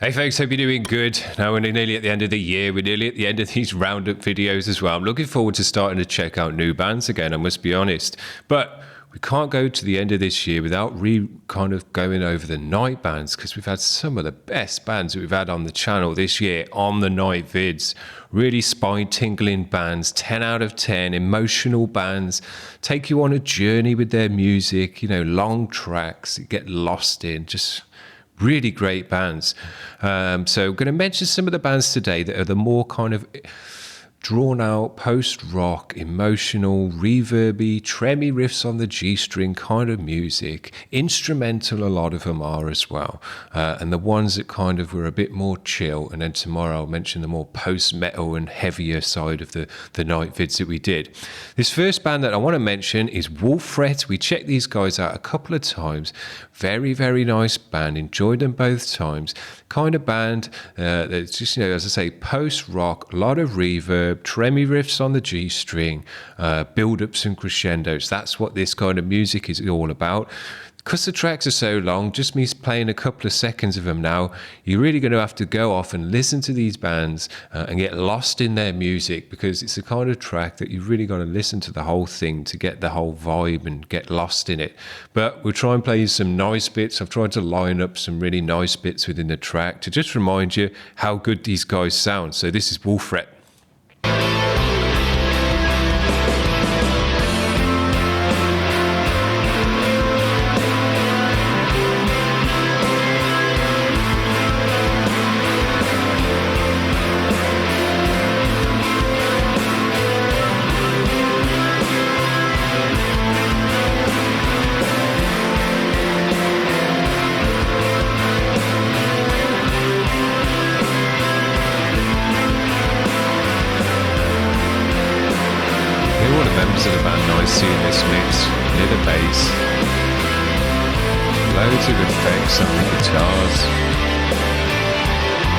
Hey folks, hope you're doing good. Now we're nearly at the end of the year. We're nearly at the end of these Roundup videos as well. I'm looking forward to starting to check out new bands again, I must be honest. But we can't go to the end of this year without kind of going over the night bands, because we've had some of the best bands that we've had on the channel this year on the night vids. Really spine-tingling bands, 10 out of 10, emotional bands, take you on a journey with their music, you know, long tracks, you get lost in, just really great bands. So I'm going to mention some of the bands today that are the more kind of drawn out, post-rock, emotional, reverby, tremmy riffs on the G-string kind of music. Instrumental, a lot of them are as well. And the ones that kind of were a bit more chill. And then tomorrow I'll mention the more post-metal and heavier side of the night vids that we did. This first band that I want to mention is Wolfredt. We checked these guys out a couple of times. Very, very nice band. Enjoyed them both times. Kind of band that's just, you know, as I say, post-rock, a lot of reverb, tremmy riffs on the G-string, build-ups and crescendos. That's what this kind of music is all about. Because the tracks are so long, just me playing a couple of seconds of them now, you're really going to have to go off and listen to these bands and get lost in their music, because it's the kind of track that you've really got to listen to the whole thing to get the whole vibe and get lost in it. But we'll try and play you some nice bits. I've tried to line up some really nice bits within the track to just remind you how good these guys sound. So this is Wolfredt. Members of the band nicely in this mix, near the bass, loads of effects on the guitars.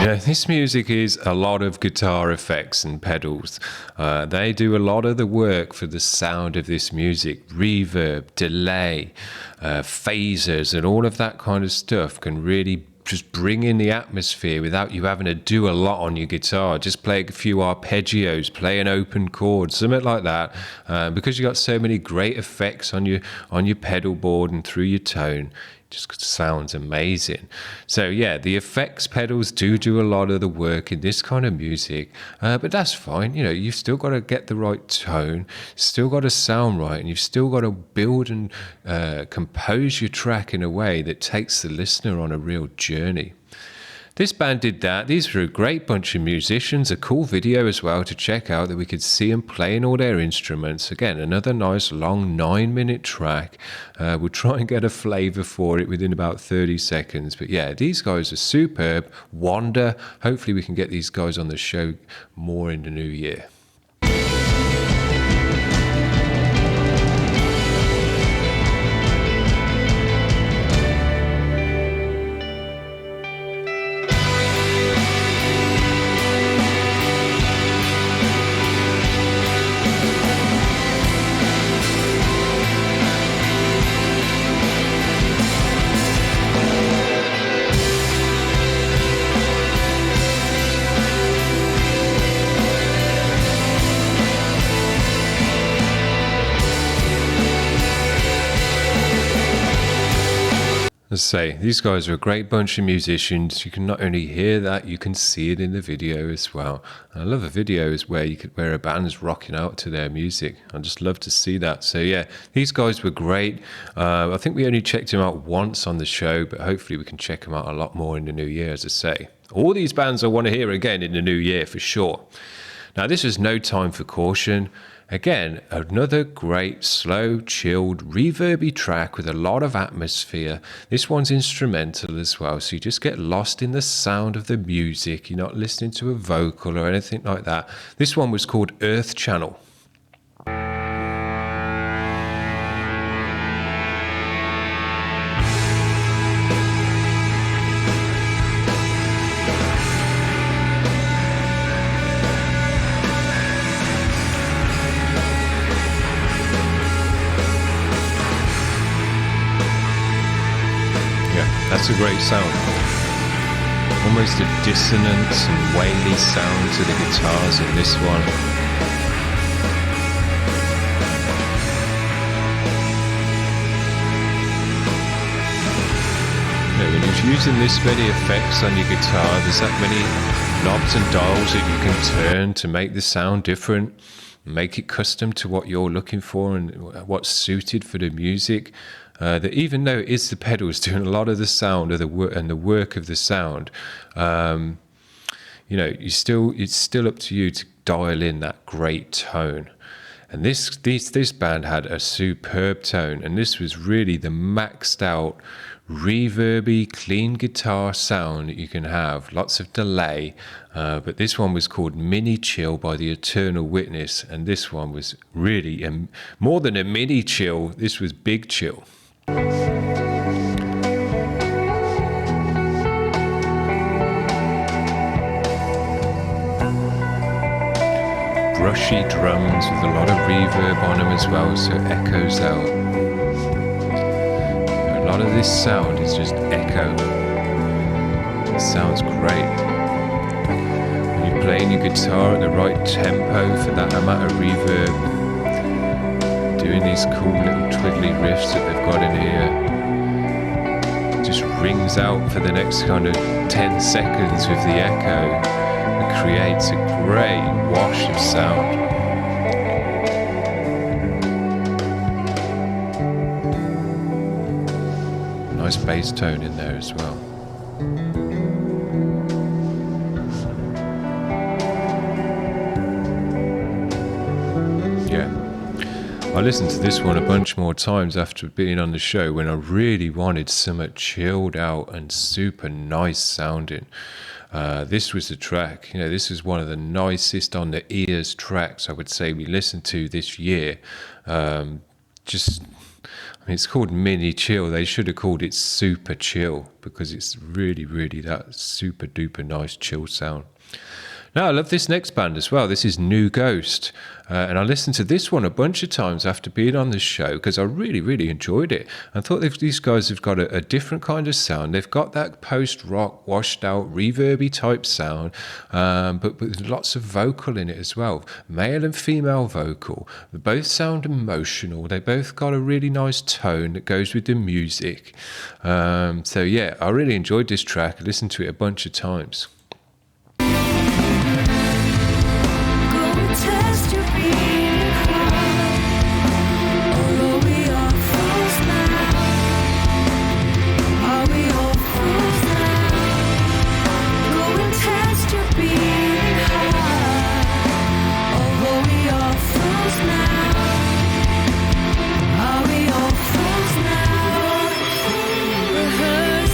Yeah, this music is a lot of guitar effects and pedals. They do a lot of the work for the sound of this music. Reverb, delay, phasers, and all of that kind of stuff can really just bring in the atmosphere without you having to do a lot on your guitar. Just play a few arpeggios, play an open chord, something like that. Because you got so many great effects on your pedal board and through your tone, it just sounds amazing. So yeah, the effects pedals do a lot of the work in this kind of music, but that's fine. You know, you've still got to get the right tone, still got to sound right, and you've still got to build and compose your track in a way that takes the listener on a real journey. This band did that. These were a great bunch of musicians, a cool video as well to check out that we could see them playing all their instruments. Again, another nice long 9-minute track. We'll try and get a flavour for it within about 30 seconds. But yeah, these guys are superb. Wonder. Hopefully we can get these guys on the show more in the new year. As I say, these guys are a great bunch of musicians. You can not only hear that, you can see it in the video as well. And I love a videos where a band's rocking out to their music. I just love to see that. So yeah, these guys were great. I think we only checked them out once on the show, but hopefully we can check them out a lot more in the new year, as I say. All these bands I want to hear again in the new year for sure. Now this is No Time for Caution. Again, another great, slow, chilled, reverby track with a lot of atmosphere. This one's instrumental as well, so you just get lost in the sound of the music. You're not listening to a vocal or anything like that. This one was called Earth Channel. That's a great sound. almost a dissonance and waily sound to the guitars in this one. When you're using this many effects on your guitar, there's that many knobs and dials that you can turn to make the sound different, make it custom to what you're looking for and what's suited for the music. That even though it is the pedals doing a lot of the sound of the work of the sound, it's still up to you to dial in that great tone. And this band had a superb tone, and this was really the maxed out, reverby, clean guitar sound that you can have. Lots of delay, but this one was called Mini Chill by the Eternal Witness, and this one was really more than a mini chill. This was big chill. Brushy drums with a lot of reverb on them as well, so it echoes out. A lot of this sound is just echo. It sounds great. When you're playing your guitar at the right tempo for that amount of reverb, doing these cool little twiddly riffs that they've got in here, it just rings out for the next kind of 10 seconds with the echo. It creates a great wash of sound. Nice bass tone in there as well. Yeah. I listened to this one a bunch more times after being on the show when I really wanted something chilled out and super nice sounding. This was the track. This is one of the nicest on the ears tracks I would say we listened to this year. It's called Mini Chill. They should have called it Super Chill because it's really, really that super duper nice chill sound. Now, I love this next band as well. This is New Ghost. And I listened to this one a bunch of times after being on the show because I really, really enjoyed it. I thought these guys have got a different kind of sound. They've got that post-rock, washed-out, reverby type sound, but with lots of vocal in it as well. Male and female vocal. They both sound emotional. They both got a really nice tone that goes with the music. I really enjoyed this track. I listened to it a bunch of times.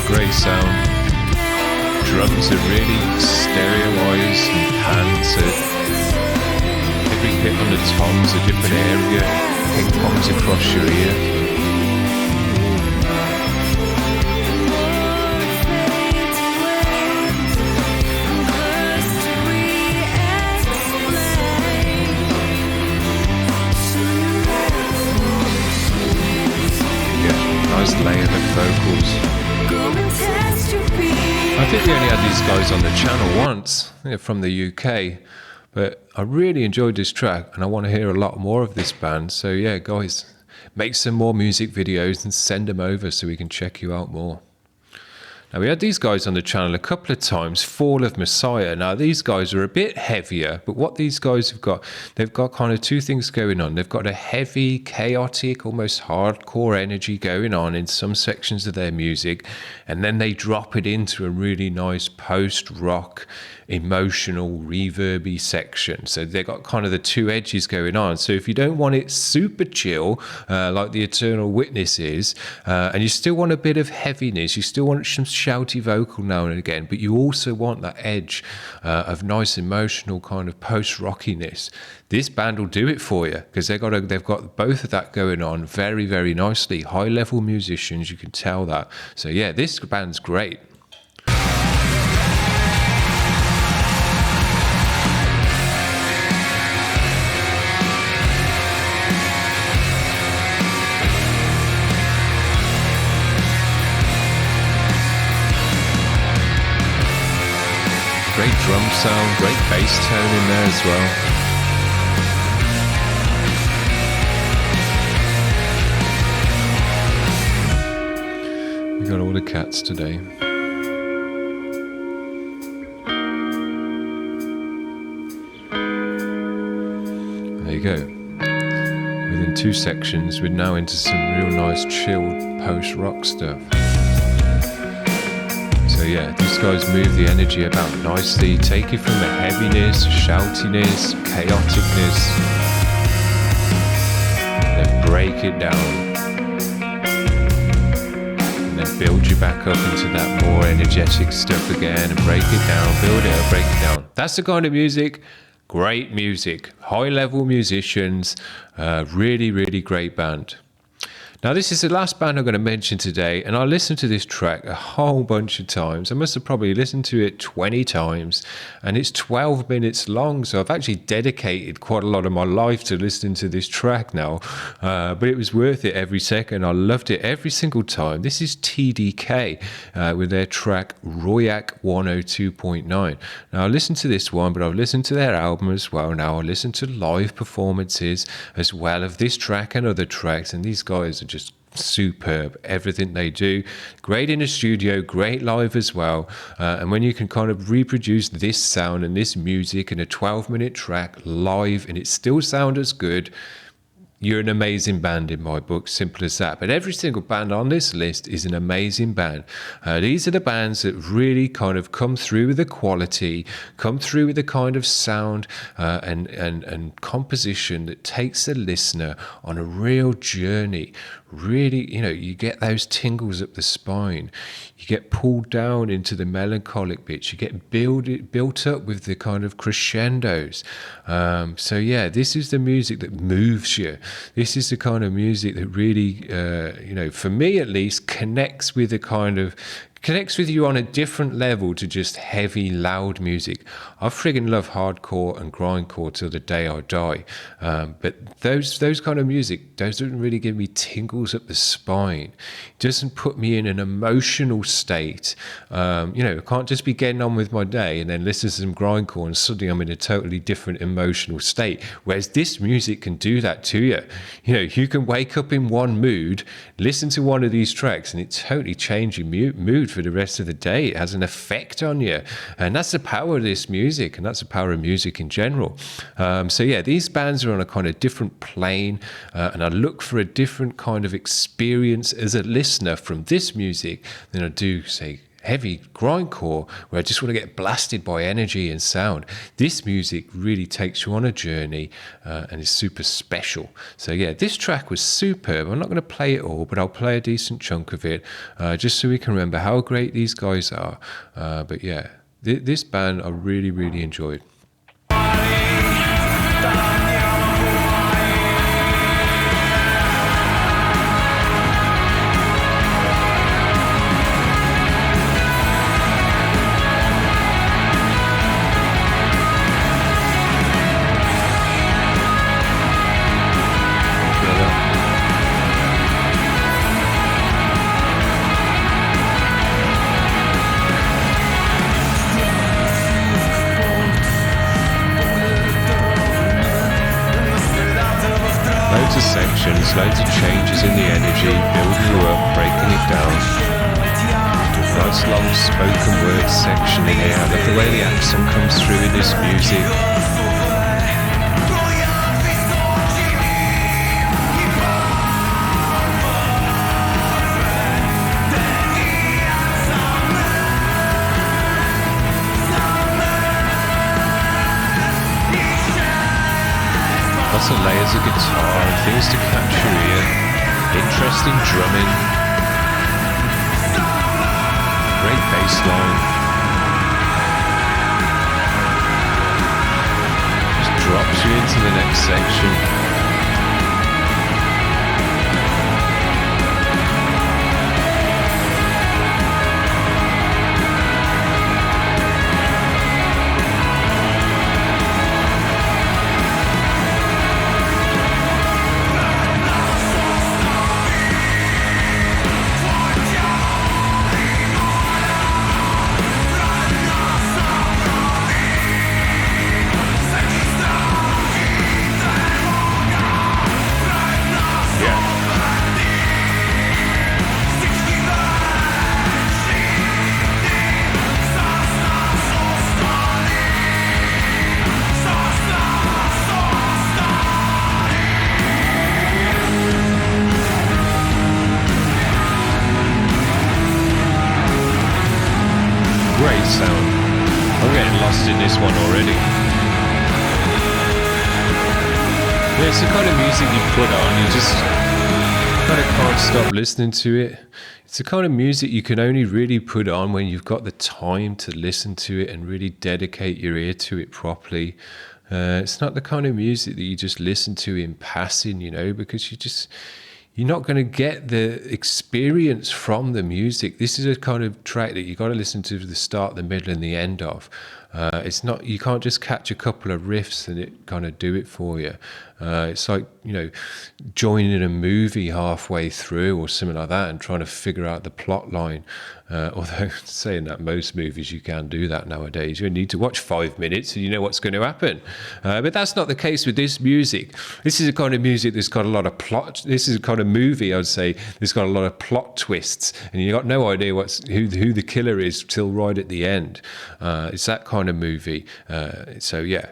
Great sound. Drums are really stereoized and panned, so every hit on the tom's a different area, ping pongs across your ear. Nice layered vocals. I think we only had these guys on the channel once, from the UK, but I really enjoyed this track and I want to hear a lot more of this band. So yeah, guys, make some more music videos and send them over so we can check you out more. Now, we had these guys on the channel a couple of times, Fall of Messiah. Now, these guys are a bit heavier, but what these guys have got, they've got kind of two things going on. They've got a heavy, chaotic, almost hardcore energy going on in some sections of their music, and then they drop it into a really nice post-rock, emotional, reverby section. So they've got kind of the two edges going on. So if you don't want it super chill, like the Eternal Witness is, and you still want a bit of heaviness, you still want some shouty vocal now and again, but you also want that edge of nice emotional kind of post-rockiness, this band will do it for you because they've got both of that going on very, very nicely. High-level musicians, you can tell that. So yeah, this band's great. drum sound, great bass tone in there as well. We got all the cats today. There you go. Within 2 sections, we're now into some real nice chilled post-rock stuff. So yeah, these guys move the energy about nicely, take it from the heaviness, shoutiness, chaoticness, and then break it down. And then build you back up into that more energetic stuff again, and break it down, build it up, break it down. That's the kind of music. Great music, high-level musicians, really, really great band. Now, this is the last band I'm going to mention today, and I listened to this track a whole bunch of times. I must have probably listened to it 20 times, and it's 12 minutes long, so I've actually dedicated quite a lot of my life to listening to this track now, but it was worth it every second. I loved it every single time. This is TDK with their track Royak 102.9. Now, I listened to this one, but I've listened to their album as well. Now, I listen to live performances as well of this track and other tracks, and these guys are just superb. Everything they do, great in the studio, great live as well. And when you can kind of reproduce this sound and this music in a 12-minute track live and it still sounds as good, you're an amazing band in my book, simple as that. But every single band on this list is an amazing band. These are the bands that really kind of come through with the quality, come through with the kind of sound and composition that takes the listener on a real journey. Really, you get those tingles up the spine. You get pulled down into the melancholic bits. You get built up with the kind of crescendos. So yeah, this is the music that moves you. This is the kind of music that really, for me at least, connects with you on a different level to just heavy, loud music. I friggin' love hardcore and grindcore till the day I die. But those kind of music, those don't really give me tingles up the spine. It doesn't put me in an emotional state. I can't just be getting on with my day and then listen to some grindcore and suddenly I'm in a totally different emotional state. Whereas this music can do that to you. You can wake up in one mood, listen to one of these tracks, and it totally changes your mood for the rest of the day. It has an effect on you, and that's the power of this music, and that's the power of music in general. So yeah, these bands are on a kind of different plane, and I look for a different kind of experience as a listener from this music than I do, say, heavy grindcore, where I just want to get blasted by energy and sound. This music really takes you on a journey and is super special. So yeah, this track was superb. I'm not going to play it all, but I'll play a decent chunk of it just so we can remember how great these guys are. But yeah, this band I really, really enjoyed. Loads of sections, loads of changes in the energy, building you up, breaking it down. Nice long spoken word section in here. I love the way the accent comes through in this music. Lots of layers of guitar and things to catch your ear. Interesting drumming. Great bass line. Just drops you into the next section. using this one already. Yeah, it's the kind of music you put on, you just kind of can't stop listening to it. It's the kind of music you can only really put on when you've got the time to listen to it and really dedicate your ear to it properly. It's not the kind of music that you just listen to in passing, you know, because you're not going to get the experience from the music. This is a kind of track that you got to listen to the start, the middle, and the end of. It's not, you can't just catch a couple of riffs and it kind of do it for you. It's like, you know, joining a movie halfway through or something like that and trying to figure out the plot line. Although saying that, most movies you can do that nowadays. You need to watch 5 minutes and you know what's going to happen. But that's not the case with this music. This is a kind of music that's got a lot of plot. This is a kind of movie, I'd say, that's got a lot of plot twists, and you got no idea who the killer is till right at the end. It's that kind of movie. So yeah.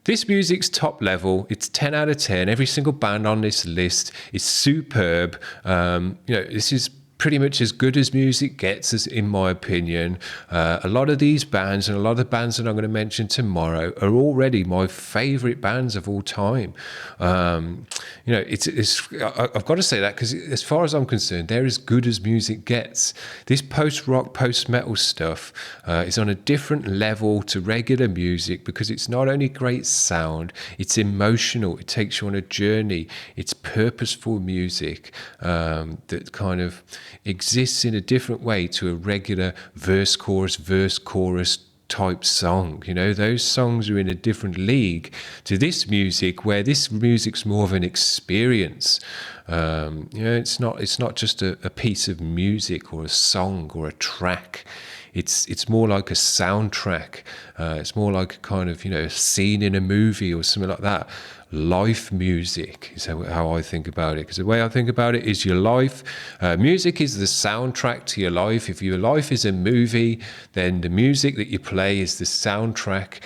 This music's top level. It's 10 out of 10. Every single band on this list is superb. This is pretty much as good as music gets, as in my opinion. A lot of these bands and a lot of the bands that I'm going to mention tomorrow are already my favorite bands of all time. I've got to say that because as far as I'm concerned, they're as good as music gets. This post-rock, post-metal stuff is on a different level to regular music because it's not only great sound, it's emotional. It takes you on a journey. It's purposeful music that kind of exists in a different way to a regular verse chorus type song. You know, those songs are in a different league to this music, where this music's more of an experience. It's not just a piece of music or a song or a track. It's more like a soundtrack. It's more like a kind of, a scene in a movie or something like that. Life music is how I think about it, because the way I think about it is your life. Music is the soundtrack to your life. If your life is a movie, then the music that you play is the soundtrack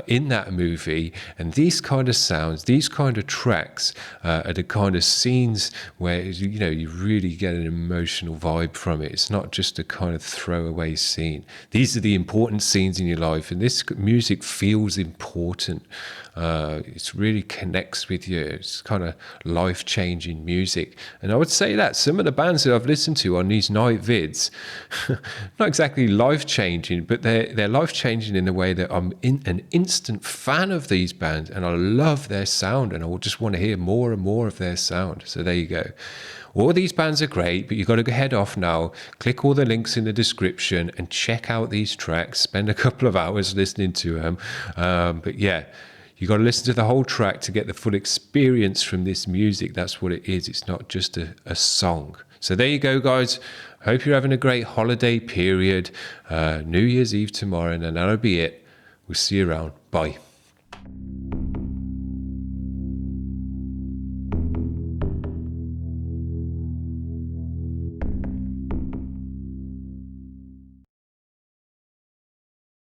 in that movie. And these kind of sounds, these kind of tracks are the kind of scenes where you really get an emotional vibe from it. It's not just a kind of throwaway scene. These are the important scenes in your life, and this music feels important. It really connects with you. It's kind of life-changing music. And I would say that some of the bands that I've listened to on these night vids, not exactly life-changing, but they're life-changing in the way that I'm an instant fan of these bands, and I love their sound, and I will just want to hear more and more of their sound. So there you go. All these bands are great, but you've got to head off now. Click all the links in the description and check out these tracks. Spend a couple of hours listening to them. But yeah, you got to listen to the whole track to get the full experience from this music. That's what it is. It's not just a song. So there you go, guys. Hope you're having a great holiday period. New Year's Eve tomorrow, and then that'll be it. We'll see you around. Bye.